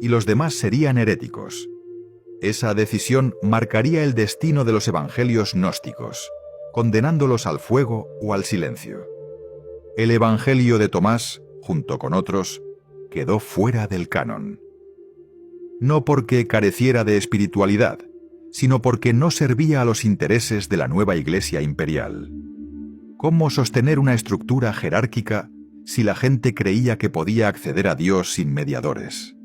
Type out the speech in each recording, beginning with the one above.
y los demás serían heréticos. Esa decisión marcaría el destino de los evangelios gnósticos, condenándolos al fuego o al silencio. El evangelio de Tomás, junto con otros, quedó fuera del canon. No porque careciera de espiritualidad, sino porque no servía a los intereses de la nueva Iglesia imperial. ¿Cómo sostener una estructura jerárquica si la gente creía que podía acceder a Dios sin mediadores?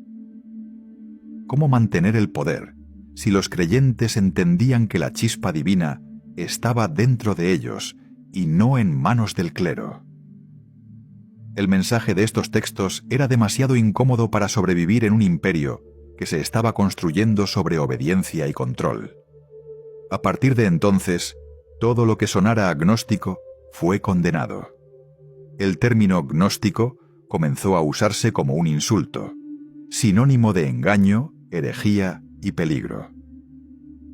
¿Cómo mantener el poder si los creyentes entendían que la chispa divina estaba dentro de ellos y no en manos del clero? El mensaje de estos textos era demasiado incómodo para sobrevivir en un imperio que se estaba construyendo sobre obediencia y control. A partir de entonces, todo lo que sonara agnóstico fue condenado. El término gnóstico comenzó a usarse como un insulto, sinónimo de engaño, herejía y peligro.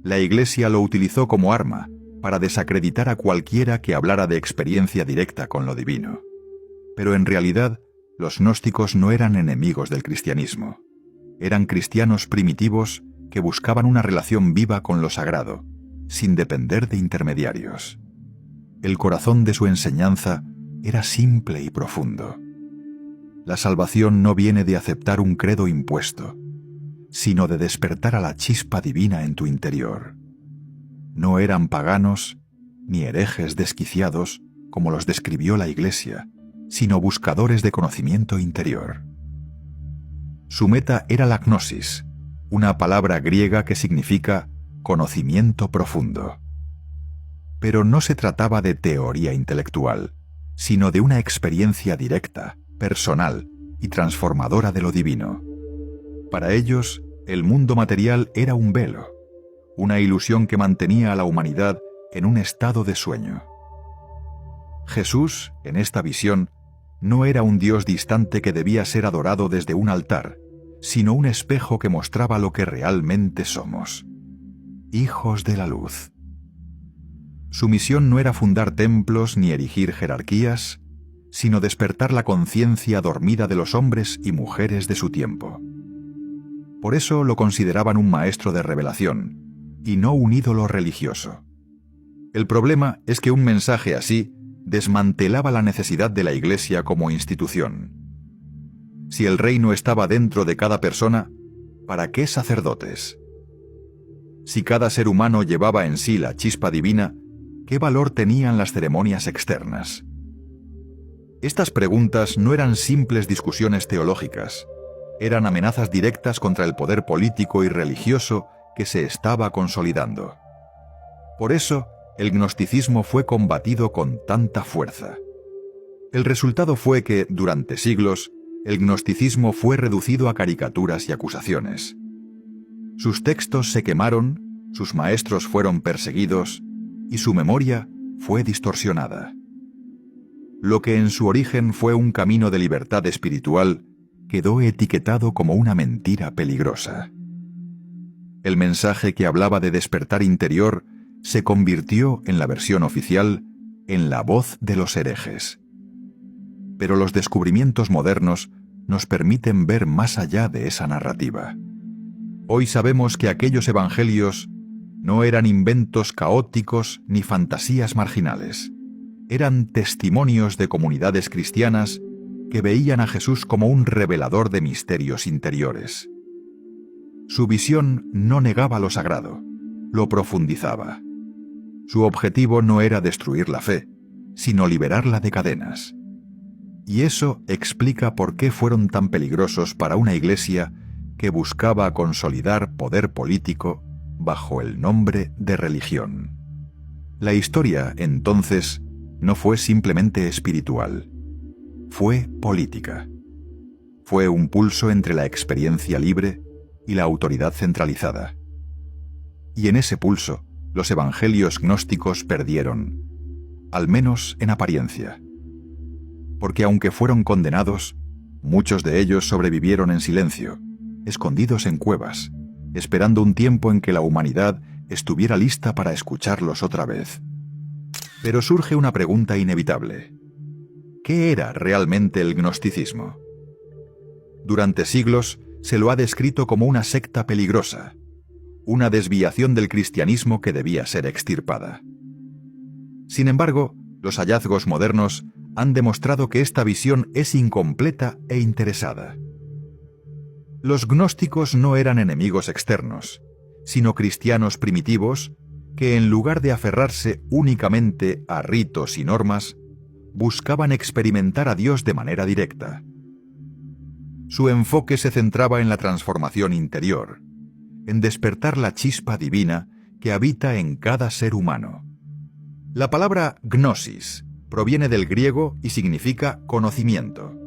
La Iglesia lo utilizó como arma para desacreditar a cualquiera que hablara de experiencia directa con lo divino. Pero en realidad, los gnósticos no eran enemigos del cristianismo. Eran cristianos primitivos que buscaban una relación viva con lo sagrado, sin depender de intermediarios. El corazón de su enseñanza era simple y profundo. La salvación no viene de aceptar un credo impuesto, sino de despertar a la chispa divina en tu interior. No eran paganos ni herejes desquiciados como los describió la Iglesia, sino buscadores de conocimiento interior. Su meta era la gnosis, una palabra griega que significa conocimiento profundo. Pero no se trataba de teoría intelectual, sino de una experiencia directa, personal y transformadora de lo divino. Para ellos, el mundo material era un velo, una ilusión que mantenía a la humanidad en un estado de sueño. Jesús, en esta visión, no era un Dios distante que debía ser adorado desde un altar, sino un espejo que mostraba lo que realmente somos: hijos de la luz. Su misión no era fundar templos ni erigir jerarquías, sino despertar la conciencia dormida de los hombres y mujeres de su tiempo. Por eso lo consideraban un maestro de revelación, y no un ídolo religioso. El problema es que un mensaje así desmantelaba la necesidad de la Iglesia como institución. Si el reino estaba dentro de cada persona, ¿para qué sacerdotes? Si cada ser humano llevaba en sí la chispa divina, ¿qué valor tenían las ceremonias externas? Estas preguntas no eran simples discusiones teológicas, eran amenazas directas contra el poder político y religioso que se estaba consolidando. Por eso, el gnosticismo fue combatido con tanta fuerza. El resultado fue que, durante siglos, el gnosticismo fue reducido a caricaturas y acusaciones. Sus textos se quemaron, sus maestros fueron perseguidos y su memoria fue distorsionada. Lo que en su origen fue un camino de libertad espiritual quedó etiquetado como una mentira peligrosa. El mensaje que hablaba de despertar interior se convirtió en la versión oficial en la voz de los herejes. Pero los descubrimientos modernos nos permiten ver más allá de esa narrativa. Hoy sabemos que aquellos evangelios no eran inventos caóticos ni fantasías marginales. Eran testimonios de comunidades cristianas que veían a Jesús como un revelador de misterios interiores. Su visión no negaba lo sagrado, lo profundizaba. Su objetivo no era destruir la fe, sino liberarla de cadenas. Y eso explica por qué fueron tan peligrosos para una iglesia que buscaba consolidar poder político bajo el nombre de religión. La historia, entonces, no fue simplemente espiritual, fue política. Fue un pulso entre la experiencia libre y la autoridad centralizada. Y en ese pulso, los evangelios gnósticos perdieron, al menos en apariencia. Porque aunque fueron condenados, muchos de ellos sobrevivieron en silencio, escondidos en cuevas, esperando un tiempo en que la humanidad estuviera lista para escucharlos otra vez. Pero surge una pregunta inevitable. ¿Qué era realmente el gnosticismo? Durante siglos se lo ha descrito como una secta peligrosa, una desviación del cristianismo que debía ser extirpada. Sin embargo, los hallazgos modernos han demostrado que esta visión es incompleta e interesada. Los gnósticos no eran enemigos externos, sino cristianos primitivos que, en lugar de aferrarse únicamente a ritos y normas, buscaban experimentar a Dios de manera directa. Su enfoque se centraba en la transformación interior, en despertar la chispa divina que habita en cada ser humano. La palabra gnosis proviene del griego y significa conocimiento.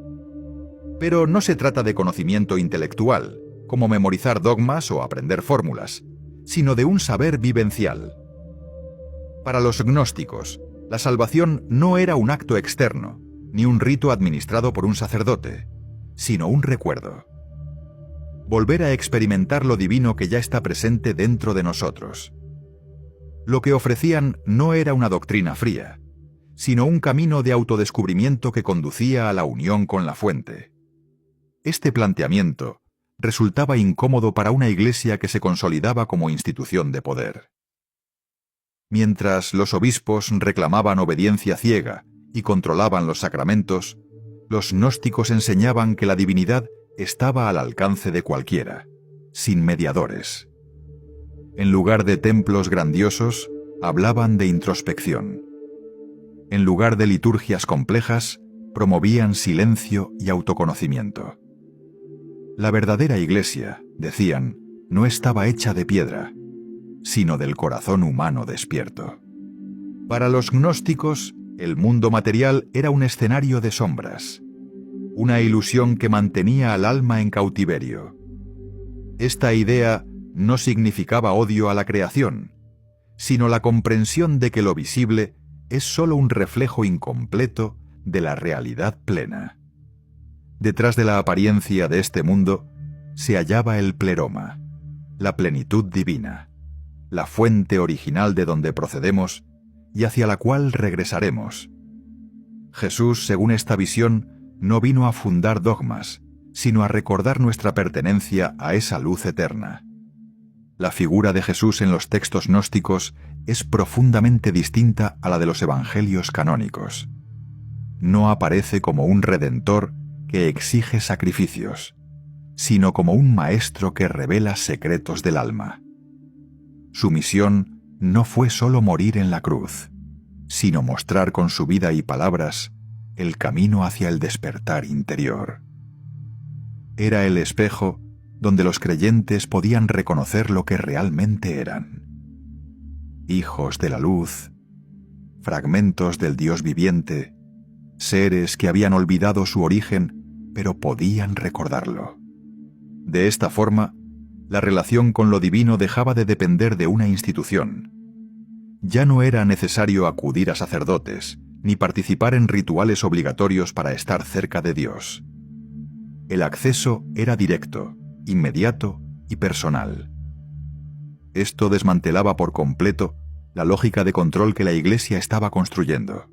Pero no se trata de conocimiento intelectual, como memorizar dogmas o aprender fórmulas, sino de un saber vivencial. Para los gnósticos, la salvación no era un acto externo, ni un rito administrado por un sacerdote, sino un recuerdo. Volver a experimentar lo divino que ya está presente dentro de nosotros. Lo que ofrecían no era una doctrina fría, sino un camino de autodescubrimiento que conducía a la unión con la fuente. Este planteamiento resultaba incómodo para una iglesia que se consolidaba como institución de poder. Mientras los obispos reclamaban obediencia ciega y controlaban los sacramentos, los gnósticos enseñaban que la divinidad estaba al alcance de cualquiera, sin mediadores. En lugar de templos grandiosos, hablaban de introspección. En lugar de liturgias complejas, promovían silencio y autoconocimiento. La verdadera iglesia, decían, no estaba hecha de piedra, sino del corazón humano despierto. Para los gnósticos, el mundo material era un escenario de sombras, una ilusión que mantenía al alma en cautiverio. Esta idea no significaba odio a la creación, sino la comprensión de que lo visible es sólo un reflejo incompleto de la realidad plena. Detrás de la apariencia de este mundo se hallaba el pleroma, la plenitud divina, la fuente original de donde procedemos y hacia la cual regresaremos. Jesús, según esta visión, no vino a fundar dogmas, sino a recordar nuestra pertenencia a esa luz eterna. La figura de Jesús en los textos gnósticos es profundamente distinta a la de los evangelios canónicos. No aparece como un redentor que exige sacrificios, sino como un maestro que revela secretos del alma. Su misión no fue solo morir en la cruz, sino mostrar con su vida y palabras el camino hacia el despertar interior. Era el espejo donde los creyentes podían reconocer lo que realmente eran: hijos de la luz, fragmentos del Dios viviente, seres que habían olvidado su origen, pero podían recordarlo. De esta forma, la relación con lo divino dejaba de depender de una institución. Ya no era necesario acudir a sacerdotes, ni participar en rituales obligatorios para estar cerca de Dios. El acceso era directo, inmediato y personal. Esto desmantelaba por completo la lógica de control que la Iglesia estaba construyendo.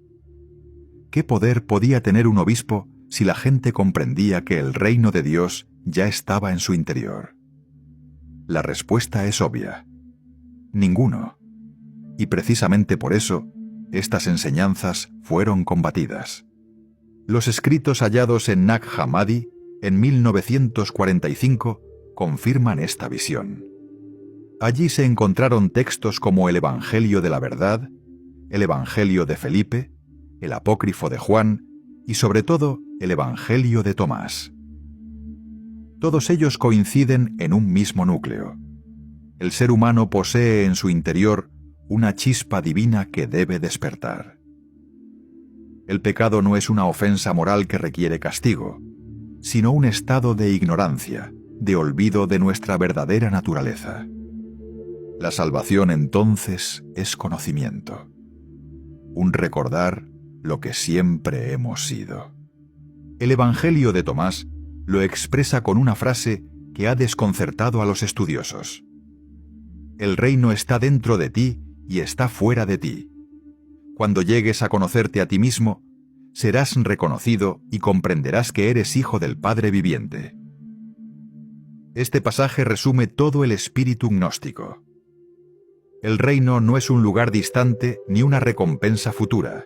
¿Qué poder podía tener un obispo si la gente comprendía que el reino de Dios ya estaba en su interior? La respuesta es obvia: ninguno. Y precisamente por eso, estas enseñanzas fueron combatidas. Los escritos hallados en Nag Hammadi en 1945 confirman esta visión. Allí se encontraron textos como el Evangelio de la Verdad, el Evangelio de Felipe, el Apócrifo de Juan y sobre todo el Evangelio de Tomás. Todos ellos coinciden en un mismo núcleo. El ser humano posee en su interior una chispa divina que debe despertar. El pecado no es una ofensa moral que requiere castigo, sino un estado de ignorancia, de olvido de nuestra verdadera naturaleza. La salvación entonces es conocimiento, un recordar lo que siempre hemos sido. El Evangelio de Tomás lo expresa con una frase que ha desconcertado a los estudiosos: el reino está dentro de ti y está fuera de ti. Cuando llegues a conocerte a ti mismo, serás reconocido y comprenderás que eres hijo del Padre viviente. Este pasaje resume todo el espíritu gnóstico. El reino no es un lugar distante ni una recompensa futura.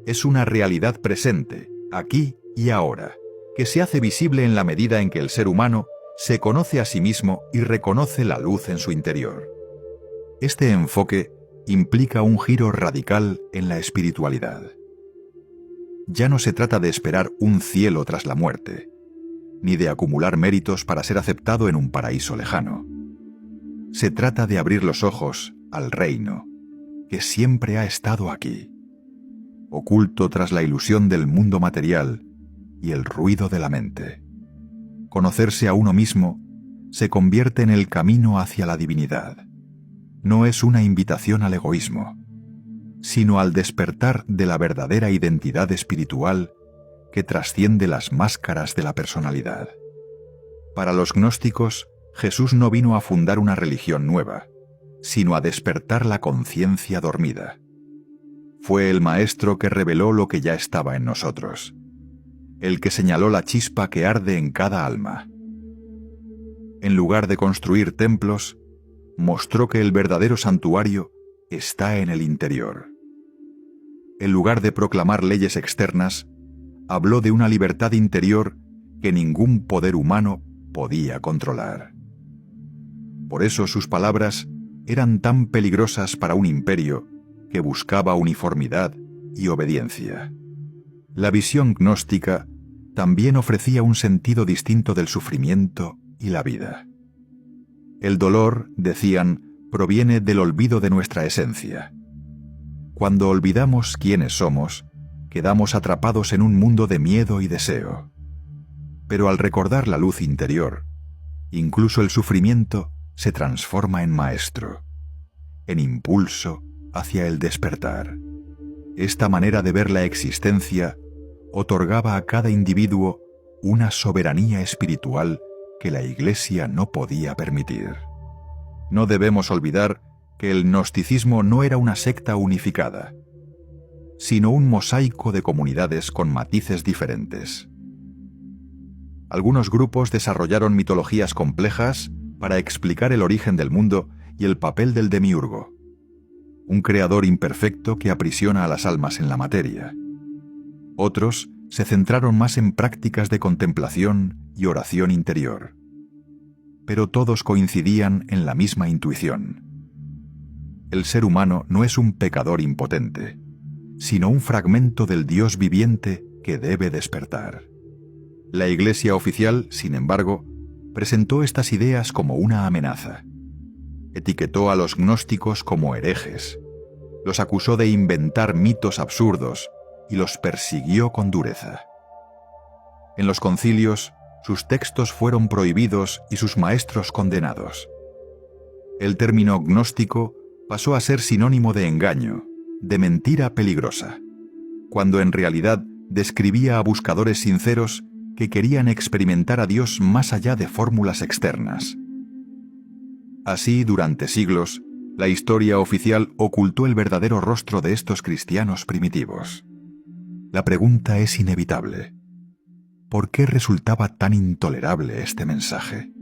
Es una realidad presente, aquí y ahora, que se hace visible en la medida en que el ser humano se conoce a sí mismo y reconoce la luz en su interior. Este enfoque implica un giro radical en la espiritualidad. Ya no se trata de esperar un cielo tras la muerte, ni de acumular méritos para ser aceptado en un paraíso lejano. Se trata de abrir los ojos al reino, que siempre ha estado aquí, oculto tras la ilusión del mundo material y el ruido de la mente. Conocerse a uno mismo se convierte en el camino hacia la divinidad. No es una invitación al egoísmo, sino al despertar de la verdadera identidad espiritual que trasciende las máscaras de la personalidad. Para los gnósticos, Jesús no vino a fundar una religión nueva, sino a despertar la conciencia dormida. Fue el Maestro que reveló lo que ya estaba en nosotros, el que señaló la chispa que arde en cada alma. En lugar de construir templos, mostró que el verdadero santuario está en el interior. En lugar de proclamar leyes externas, habló de una libertad interior que ningún poder humano podía controlar. Por eso sus palabras eran tan peligrosas para un imperio que buscaba uniformidad y obediencia. La visión gnóstica también ofrecía un sentido distinto del sufrimiento y la vida. El dolor, decían, proviene del olvido de nuestra esencia. Cuando olvidamos quiénes somos, quedamos atrapados en un mundo de miedo y deseo. Pero al recordar la luz interior, incluso el sufrimiento se transforma en maestro, en impulso hacia el despertar. Esta manera de ver la existencia otorgaba a cada individuo una soberanía espiritual que la Iglesia no podía permitir. No debemos olvidar que el gnosticismo no era una secta unificada, sino un mosaico de comunidades con matices diferentes. Algunos grupos desarrollaron mitologías complejas para explicar el origen del mundo y el papel del demiurgo, un creador imperfecto que aprisiona a las almas en la materia. Otros se centraron más en prácticas de contemplación y oración interior. Pero todos coincidían en la misma intuición. El ser humano no es un pecador impotente, sino un fragmento del Dios viviente que debe despertar. La Iglesia oficial, sin embargo, presentó estas ideas como una amenaza. Etiquetó a los gnósticos como herejes, los acusó de inventar mitos absurdos y los persiguió con dureza. En los concilios, sus textos fueron prohibidos y sus maestros condenados. El término gnóstico pasó a ser sinónimo de engaño, de mentira peligrosa, cuando en realidad describía a buscadores sinceros que querían experimentar a Dios más allá de fórmulas externas. Así, durante siglos, la historia oficial ocultó el verdadero rostro de estos cristianos primitivos. La pregunta es inevitable. ¿Por qué resultaba tan intolerable este mensaje?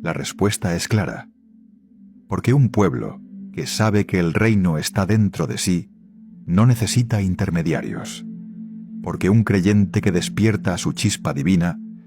La respuesta es clara. Porque un pueblo que sabe que el reino está dentro de sí no necesita intermediarios. Porque un creyente que despierta a su chispa divina